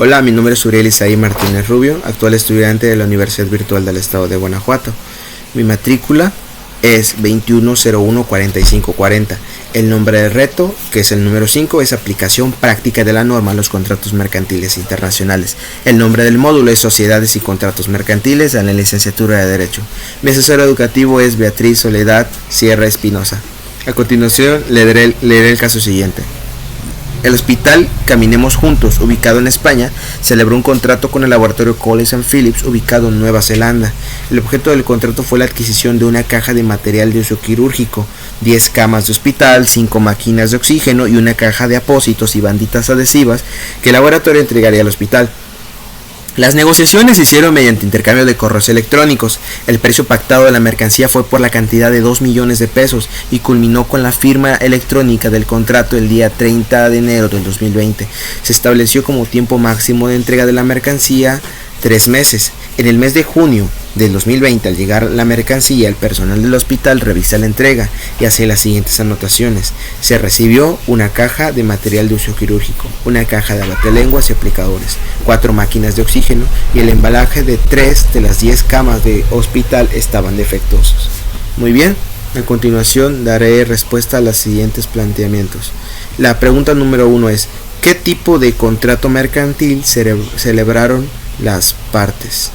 Hola, mi nombre es Uriel Isaí Martínez Rubio, actual estudiante de la Universidad Virtual del Estado de Guanajuato. Mi matrícula es 21014540. El nombre del reto, que es el número 5, es aplicación práctica de la norma a los contratos mercantiles internacionales. El nombre del módulo es Sociedades y Contratos Mercantiles en la licenciatura de Derecho. Mi asesor educativo es Beatriz Soledad Sierra Espinosa. A continuación leeré el caso siguiente. El hospital Caminemos Juntos, ubicado en España, celebró un contrato con el laboratorio Collins & Phillips, ubicado en Nueva Zelanda. El objeto del contrato fue la adquisición de una caja de material de uso quirúrgico, 10 camas de hospital, 5 máquinas de oxígeno y una caja de apósitos y banditas adhesivas que el laboratorio entregaría al hospital. Las negociaciones se hicieron mediante intercambio de correos electrónicos. El precio pactado de la mercancía fue por la cantidad de 2 millones de pesos y culminó con la firma electrónica del contrato el día 30 de enero del 2020. Se estableció como tiempo máximo de entrega de la mercancía 3 meses. En el mes de junio del 2020, al llegar la mercancía, el personal del hospital revisa la entrega y hace las siguientes anotaciones. Se recibió una caja de material de uso quirúrgico, una caja de abatelenguas y aplicadores, 4 máquinas de oxígeno y el embalaje de 3 de las 10 camas de hospital estaban defectuosos. Muy bien, a continuación daré respuesta a los siguientes planteamientos. La pregunta número 1 es: ¿qué tipo de contrato mercantil celebraron las partes?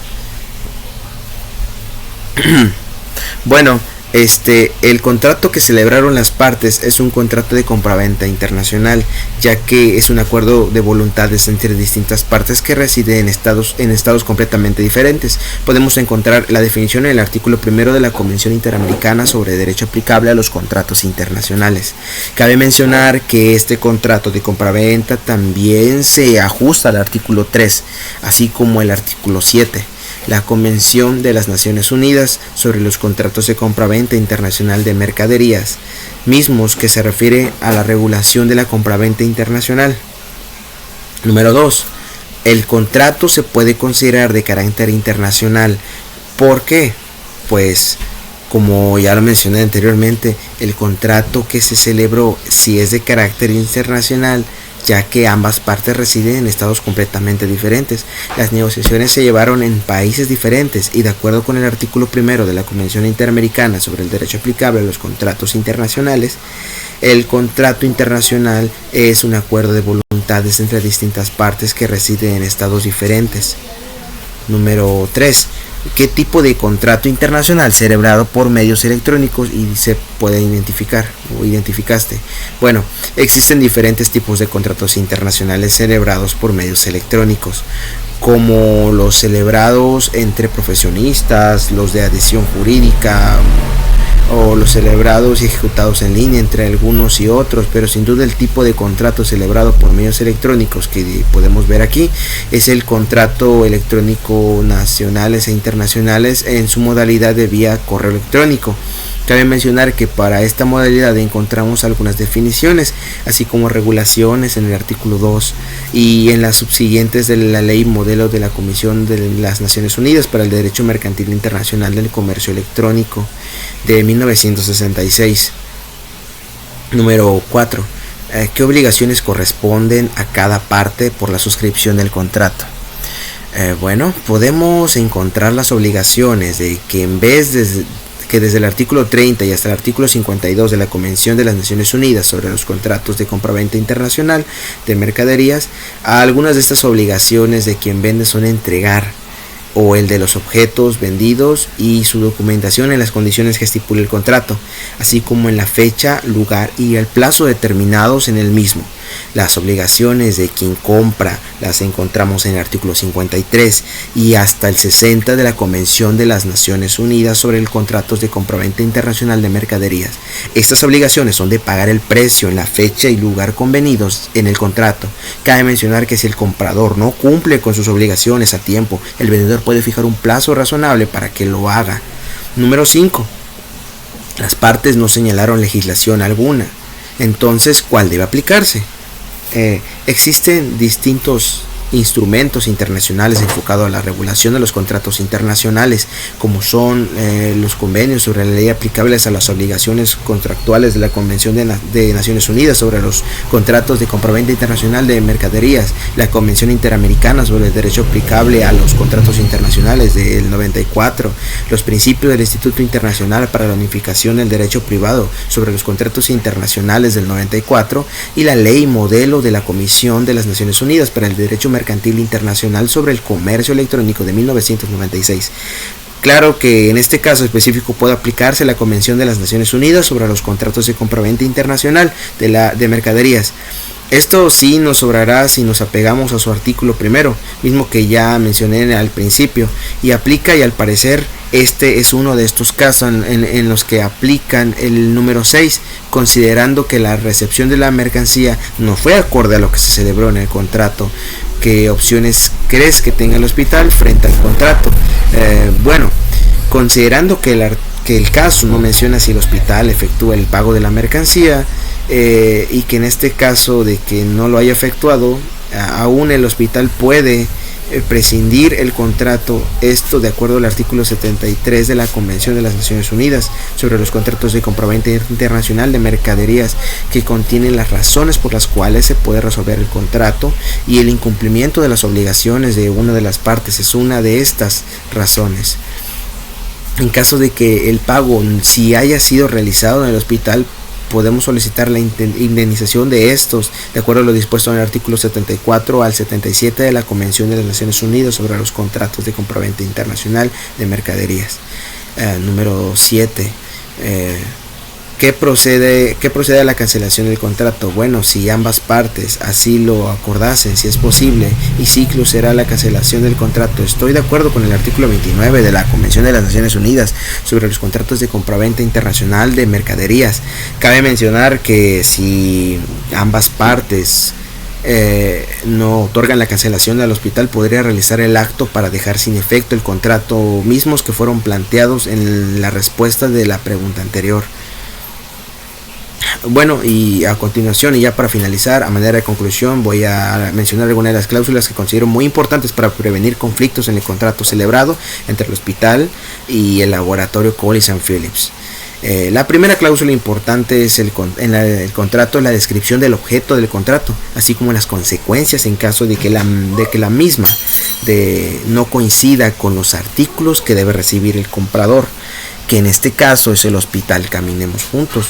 Bueno, el contrato que celebraron las partes es un contrato de compraventa internacional, ya que es un acuerdo de voluntades entre distintas partes que residen en estados completamente diferentes. Podemos encontrar la definición en el artículo 1 de la Convención Interamericana sobre Derecho Aplicable a los Contratos Internacionales. Cabe mencionar que este contrato de compraventa también se ajusta al artículo 3, así como el artículo 7. La Convención de las Naciones Unidas sobre los Contratos de Compraventa Internacional de Mercaderías, mismos que se refiere a la regulación de la compraventa internacional. Número 2. El contrato se puede considerar de carácter internacional. ¿Por qué? Pues, como ya lo mencioné anteriormente, el contrato que se celebró sí es de carácter internacional, ya que ambas partes residen en estados completamente diferentes. Las negociaciones se llevaron en países diferentes y de acuerdo con el artículo 1 de la Convención Interamericana sobre el Derecho Aplicable a los Contratos Internacionales, el contrato internacional es un acuerdo de voluntades entre distintas partes que residen en estados diferentes. Número 3. ¿Qué tipo de contrato internacional celebrado por medios electrónicos y se puede identificar o identificaste? Bueno, existen diferentes tipos de contratos internacionales celebrados por medios electrónicos, como los celebrados entre profesionistas, los de adhesión jurídica, o los celebrados y ejecutados en línea entre algunos y otros, pero sin duda el tipo de contrato celebrado por medios electrónicos que podemos ver aquí es el contrato electrónico nacionales e internacionales en su modalidad de vía correo electrónico. Cabe mencionar que para esta modalidad encontramos algunas definiciones, así como regulaciones en el artículo 2 y en las subsiguientes de la ley modelo de la Comisión de las Naciones Unidas para el Derecho Mercantil Internacional del Comercio Electrónico de 1966. Número 4. ¿Qué obligaciones corresponden a cada parte por la suscripción del contrato? Bueno, podemos encontrar las obligaciones de que desde el artículo 30 y hasta el artículo 52 de la Convención de las Naciones Unidas sobre los Contratos de Compraventa Internacional de Mercaderías, algunas de estas obligaciones de quien vende son entregar o el de los objetos vendidos y su documentación en las condiciones que estipule el contrato, así como en la fecha, lugar y el plazo determinados en el mismo. Las obligaciones de quien compra las encontramos en el artículo 53 y hasta el 60 de la Convención de las Naciones Unidas sobre el Contratos de Compraventa Internacional de Mercaderías. Estas obligaciones son de pagar el precio en la fecha y lugar convenidos en el contrato. Cabe mencionar que si el comprador no cumple con sus obligaciones a tiempo, el vendedor puede fijar un plazo razonable para que lo haga. Número 5. Las partes no señalaron legislación alguna. Entonces, ¿cuál debe aplicarse? Existen distintos instrumentos internacionales enfocados a la regulación de los contratos internacionales, como son los convenios sobre la ley aplicables a las obligaciones contractuales de la Convención de Naciones Unidas sobre los contratos de compraventa internacional de mercaderías, la Convención Interamericana sobre el derecho aplicable a los contratos internacionales del 94, los principios del Instituto Internacional para la Unificación del Derecho Privado sobre los contratos internacionales del 94 y la ley modelo de la Comisión de las Naciones Unidas para el Derecho Mercantil Internacional sobre el Comercio Electrónico de 1996. Claro que en este caso específico puede aplicarse la Convención de las Naciones Unidas sobre los contratos de compraventa internacional de mercaderías. Esto sí nos sobrará si nos apegamos a su artículo primero, mismo que ya mencioné al principio, y aplica, y al parecer este es uno de estos casos en los que aplican el número 6, considerando que la recepción de la mercancía no fue acorde a lo que se celebró en el contrato. ¿Qué opciones crees que tenga el hospital frente al contrato? Bueno, considerando que el caso no menciona si el hospital efectúa el pago de la mercancía, y que en este caso de que no lo haya efectuado, aún el hospital puede prescindir el contrato, esto de acuerdo al artículo 73 de la Convención de las Naciones Unidas sobre los contratos de compraventa internacional de mercaderías, que contienen las razones por las cuales se puede resolver el contrato, y el incumplimiento de las obligaciones de una de las partes es una de estas razones. En caso de que el pago si haya sido realizado en el hospital, podemos solicitar la indemnización de estos, de acuerdo a lo dispuesto en el artículo 74 al 77 de la Convención de las Naciones Unidas sobre los contratos de compraventa internacional de mercaderías. Número 7. ¿Qué procede a la cancelación del contrato? Bueno, si ambas partes así lo acordasen, si es posible, y ciclo será la cancelación del contrato. Estoy de acuerdo con el artículo 29 de la Convención de las Naciones Unidas sobre los contratos de compraventa internacional de mercaderías. Cabe mencionar que si ambas partes no otorgan la cancelación al hospital, podría realizar el acto para dejar sin efecto el contrato, mismos que fueron planteados en la respuesta de la pregunta anterior. Bueno, y a continuación, y ya para finalizar, a manera de conclusión, voy a mencionar algunas de las cláusulas que considero muy importantes para prevenir conflictos en el contrato celebrado entre el hospital y el laboratorio Collins & Phillips. La primera cláusula importante es el contrato, la descripción del objeto del contrato, así como las consecuencias en caso de que la misma no coincida con los artículos que debe recibir el comprador, que en este caso es el hospital Caminemos Juntos.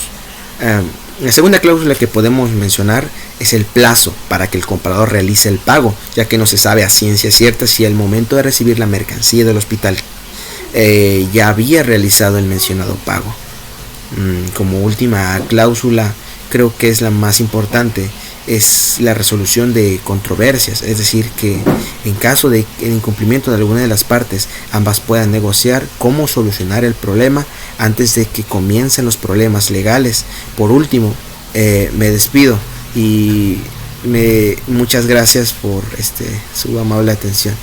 La segunda cláusula que podemos mencionar es el plazo para que el comprador realice el pago, ya que no se sabe a ciencia cierta si al momento de recibir la mercancía del hospital ya había realizado el mencionado pago. Como última cláusula, creo que es la más importante, es la resolución de controversias, es decir, que en caso de el incumplimiento de alguna de las partes, ambas puedan negociar cómo solucionar el problema antes de que comiencen los problemas legales. Por último, me despido y muchas gracias por su amable atención.